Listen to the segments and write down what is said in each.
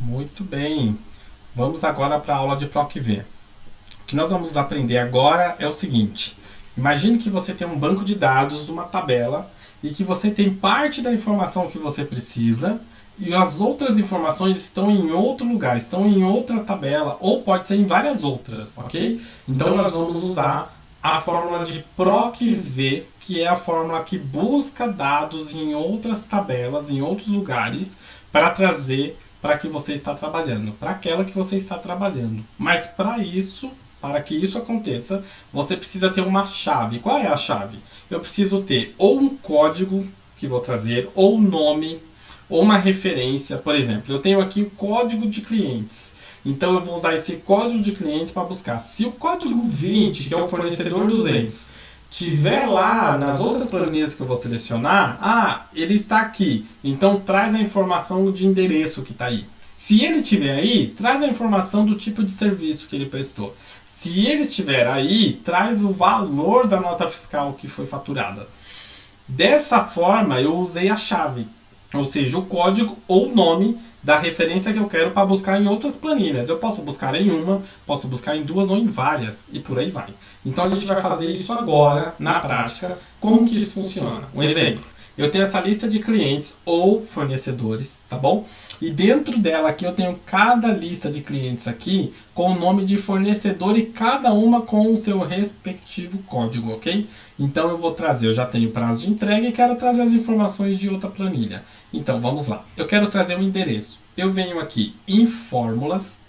Muito bem. Vamos agora para a aula de PROC-V. O que nós vamos aprender agora é o seguinte. Imagine que você tem um banco de dados, uma tabela, e que você tem parte da informação que você precisa e as outras informações estão em outro lugar, estão em outra tabela, ou pode ser em várias outras, ok? Então nós vamos usar a fórmula de PROC-V, que é a fórmula que busca dados em outras tabelas, em outros lugares, para trazer para que você está trabalhando, para aquela que você está trabalhando. Mas para que isso aconteça, você precisa ter uma chave. Qual é a chave? Eu preciso ter ou um código que vou trazer, ou um nome, ou uma referência. Por exemplo, eu tenho aqui o código de clientes. Então eu vou usar esse código de clientes para buscar. Se o código 20, que é o fornecedor 200, tiver lá nas outras planilhas que eu vou selecionar, ele está aqui. Então traz a informação de endereço que está aí. Se ele estiver aí, traz a informação do tipo de serviço que ele prestou. Se ele estiver aí, traz o valor da nota fiscal que foi faturada. Dessa forma, eu usei a chave, ou seja, o código ou nome da referência que eu quero para buscar em outras planilhas. Eu posso buscar em uma, posso buscar em duas ou em várias, e por aí vai. Então a gente vai fazer isso agora, na prática, como que isso funciona. Um exemplo. Eu tenho essa lista de clientes ou fornecedores, tá bom? E dentro dela aqui eu tenho cada lista de clientes aqui com o nome de fornecedor e cada uma com o seu respectivo código, ok? Então eu vou trazer, eu já tenho prazo de entrega e quero trazer as informações de outra planilha. Então vamos lá, eu quero trazer um endereço. Eu venho aqui em fórmulas,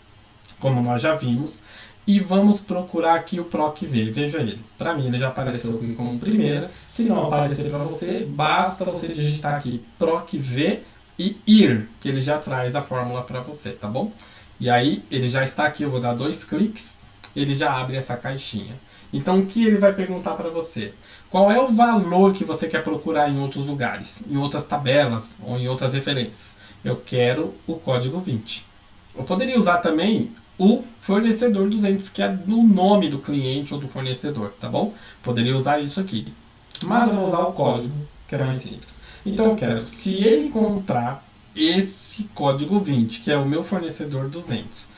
como nós já vimos, e vamos procurar aqui o PROC-V. Veja ele. Para mim ele já apareceu aqui como primeira. Se não aparecer para você, basta você digitar aqui PROC-V e IR, que ele já traz a fórmula para você, tá bom? E aí ele já está aqui, eu vou dar 2 cliques, ele já abre essa caixinha. Então o que ele vai perguntar para você? Qual é o valor que você quer procurar em outros lugares, em outras tabelas ou em outras referências? Eu quero o código 20. Eu poderia usar também o fornecedor 200, que é no nome do cliente ou do fornecedor, tá bom? Poderia usar isso aqui. Mas eu vou usar o código, que é mais simples. Então eu quero, se ele encontrar esse código 20, que é o meu fornecedor 200,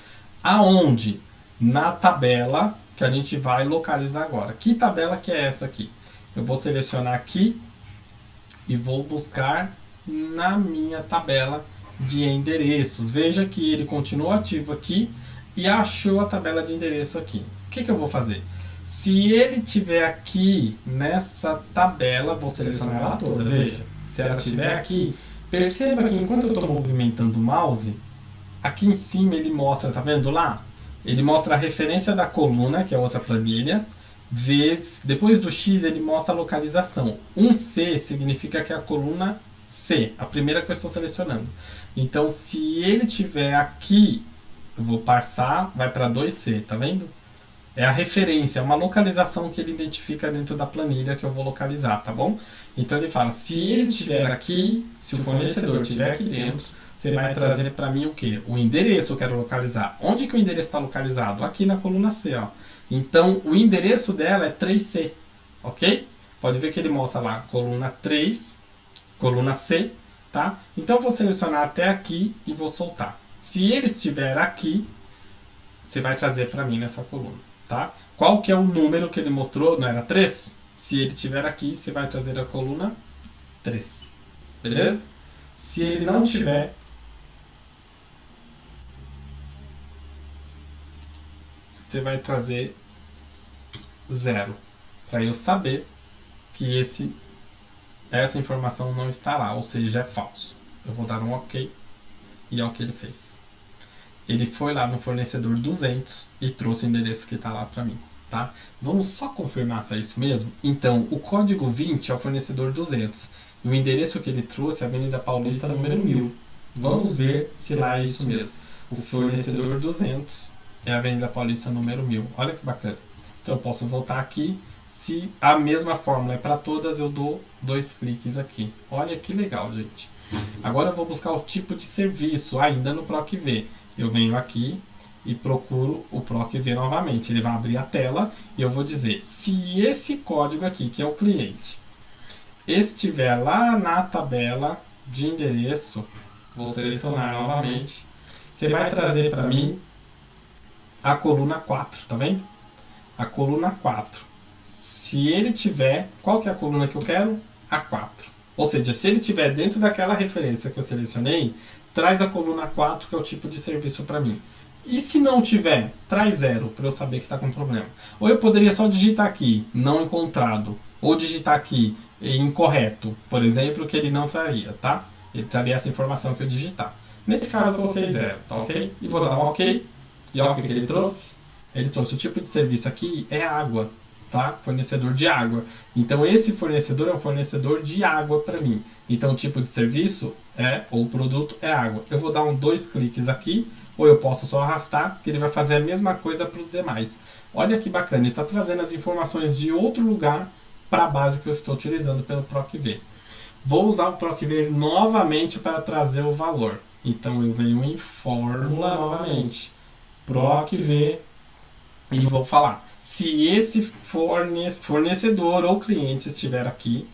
aonde? Na tabela que a gente vai localizar agora. Que tabela que é essa aqui? Eu vou selecionar aqui e vou buscar na minha tabela de endereços. Veja que ele continua ativo aqui e achou a tabela de endereço aqui. O que eu vou fazer? Se ele estiver aqui nessa tabela, vou selecionar ela toda. Veja, se ela estiver aqui, perceba que enquanto eu estou movimentando o mouse, aqui em cima ele mostra, tá vendo lá? Ele mostra a referência da coluna, que é outra planilha, depois do X ele mostra a localização. Um C significa que é a coluna C, a primeira que eu estou selecionando. Então se ele estiver aqui, eu vou passar, vai para 2C, tá vendo? É a referência, é uma localização que ele identifica dentro da planilha que eu vou localizar, tá bom? Então ele fala, se ele estiver aqui, se o fornecedor estiver aqui dentro, você vai trazer para mim o quê? O endereço eu quero localizar. Onde que o endereço está localizado? Aqui na coluna C, ó. Então o endereço dela é 3C, ok? Pode ver que ele mostra lá, coluna 3, coluna C, tá? Então eu vou selecionar até aqui e vou soltar. Se ele estiver aqui, você vai trazer para mim nessa coluna, tá? Qual que é o número que ele mostrou? Não era 3? Se ele estiver aqui, você vai trazer a coluna 3, beleza? Se ele não tiver, você vai trazer 0, para eu saber que essa informação não está lá, ou seja, é falso. Eu vou dar um OK e é o que ele fez. Ele foi lá no fornecedor 200 e trouxe o endereço que está lá para mim, tá? Vamos só confirmar se é isso mesmo? Então, o código 20 é o fornecedor 200 e o endereço que ele trouxe é a Avenida Paulista número 1000. Vamos ver se lá é isso mesmo. O fornecedor 200 é a Avenida Paulista número 1000. Olha que bacana. Então eu posso voltar aqui. Se a mesma fórmula é para todas, eu dou 2 cliques aqui. Olha que legal, gente. Agora eu vou buscar o tipo de serviço, ainda no PROC-V. Eu venho aqui e procuro o PROC-V novamente. Ele vai abrir a tela e eu vou dizer, se esse código aqui, que é o cliente, estiver lá na tabela de endereço, vou selecionar novamente. você vai trazer para mim a coluna 4, tá vendo? A coluna 4. Se ele tiver, qual que é a coluna que eu quero? A 4. Ou seja, se ele tiver dentro daquela referência que eu selecionei, traz a coluna 4, que é o tipo de serviço para mim. E se não tiver, traz 0, para eu saber que está com problema. Ou eu poderia só digitar aqui, não encontrado. Ou digitar aqui, incorreto, por exemplo, que ele não traria, tá? Ele traria essa informação que eu digitar. Nesse caso eu coloquei 0, tá ok? E vou dar um ok. E olha o que ele trouxe. Ele trouxe o tipo de serviço aqui é água, tá? Fornecedor de água. Então esse fornecedor é um fornecedor de água para mim. Então o tipo de serviço ou produto é água. Eu vou dar 2 cliques aqui, ou eu posso só arrastar, que ele vai fazer a mesma coisa para os demais. Olha que bacana, ele está trazendo as informações de outro lugar para a base que eu estou utilizando pelo PROC-V. Vou usar o PROC-V novamente para trazer o valor. Então eu venho em fórmula novamente, PROC-V, e vou falar. Se esse fornecedor ou cliente estiver aqui,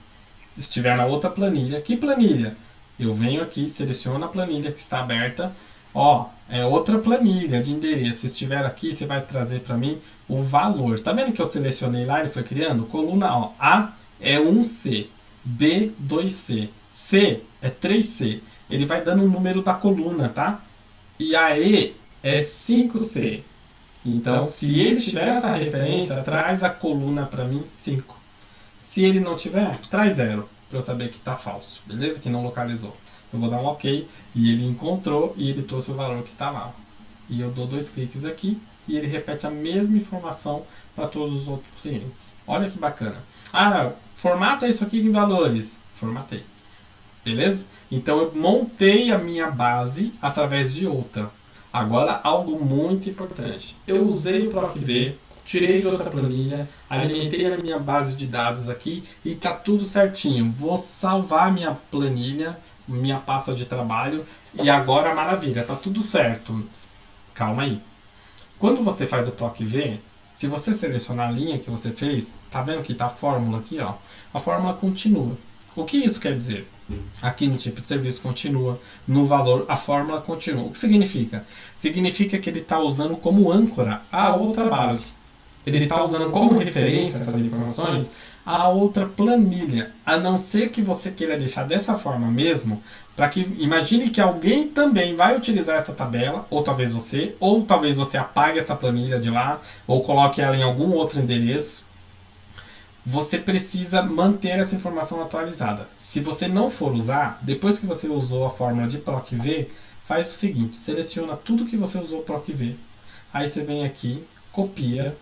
estiver na outra planilha, que planilha? Eu venho aqui, seleciono a planilha que está aberta. Ó, é outra planilha de endereço. Se estiver aqui, você vai trazer para mim o valor. Tá vendo que eu selecionei lá, ele foi criando? Coluna, ó, A é 1C, B 2C, C é 3C. Ele vai dando o número da coluna, tá? E a E é 5C. Então, se ele tiver essa referência, traz a coluna para mim 5. Se ele não tiver, traz 0, para eu saber que está falso, beleza? Que não localizou. Eu vou dar um OK, e ele encontrou, e ele trouxe o valor que está lá. E eu dou 2 cliques aqui, e ele repete a mesma informação para todos os outros clientes. Olha que bacana. Ah, formata isso aqui em valores. Formatei. Beleza? Então eu montei a minha base através de outra. Agora, algo muito importante. Eu usei o PROC-V, tirei de outra planilha, alimentei a minha base de dados aqui e está tudo certinho. Vou salvar minha planilha, minha pasta de trabalho e agora maravilha, está tudo certo. Calma aí. Quando você faz o PROC-V, se você selecionar a linha que você fez, tá vendo que está a fórmula aqui, ó? A fórmula continua. O que isso quer dizer? Aqui no tipo de serviço continua, no valor a fórmula continua. O que significa? Significa que ele está usando como âncora a outra base. Ele está usando como referência essas informações a outra planilha. A não ser que você queira deixar dessa forma mesmo, para que imagine que alguém também vai utilizar essa tabela, ou talvez você apague essa planilha de lá, ou coloque ela em algum outro endereço. Você precisa manter essa informação atualizada. Se você não for usar, depois que você usou a fórmula de PROC-V, faz o seguinte, seleciona tudo que você usou PROC-V, aí você vem aqui, copiou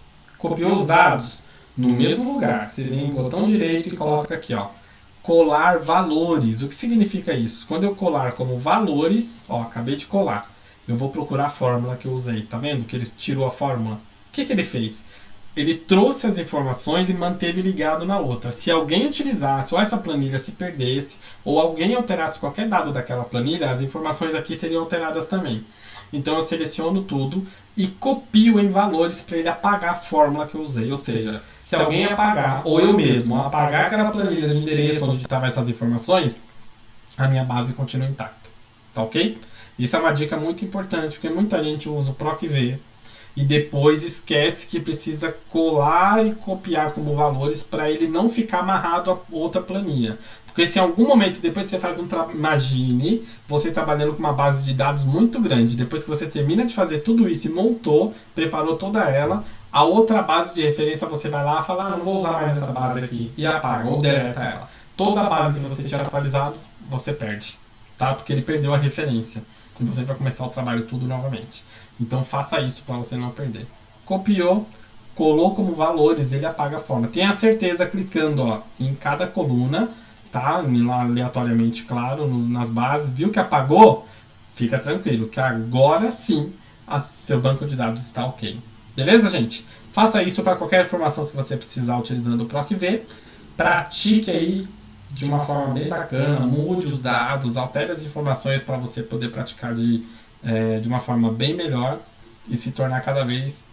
os dados no mesmo lugar, você vem no botão direito e coloca aqui, ó, colar valores. O que significa isso? Quando eu colar como valores, ó, acabei de colar, eu vou procurar a fórmula que eu usei, tá vendo que ele tirou a fórmula? O que ele fez? Ele trouxe as informações e manteve ligado na outra. Se alguém utilizasse, ou essa planilha se perdesse, ou alguém alterasse qualquer dado daquela planilha, as informações aqui seriam alteradas também. Então eu seleciono tudo e copio em valores para ele apagar a fórmula que eu usei. Ou seja, se alguém apagar, ou eu mesmo apagar aquela planilha de endereço onde estavam essas informações, a minha base continua intacta. Tá ok? Isso é uma dica muito importante, porque muita gente usa o PROC-V e depois esquece que precisa colar e copiar como valores para ele não ficar amarrado a outra planilha. Porque se em algum momento depois você faz imagine você trabalhando com uma base de dados muito grande, depois que você termina de fazer tudo isso e montou, preparou toda ela, a outra base de referência você vai lá e fala, não vou usar mais essa base aqui, e apaga ou deleta ela. Toda a base que você tinha atualizado, você perde, tá? Porque ele perdeu a referência. E você vai começar o trabalho tudo novamente. Então faça isso para você não perder. Copiou, colou como valores, ele apaga a forma. Tenha certeza clicando, ó, em cada coluna, tá? Lá aleatoriamente, claro, nas bases. Viu que apagou? Fica tranquilo, que agora sim seu banco de dados está ok. Beleza, gente? Faça isso para qualquer informação que você precisar utilizando o PROC-V. Pratique aí de uma forma bem bacana, mude os dados, altere as informações para você poder praticar de uma forma bem melhor e se tornar cada vez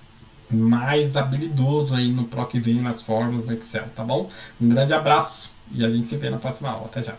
mais habilidoso aí no PROC-V, nas formas, no Excel, tá bom? Um grande abraço e a gente se vê na próxima aula. Até já!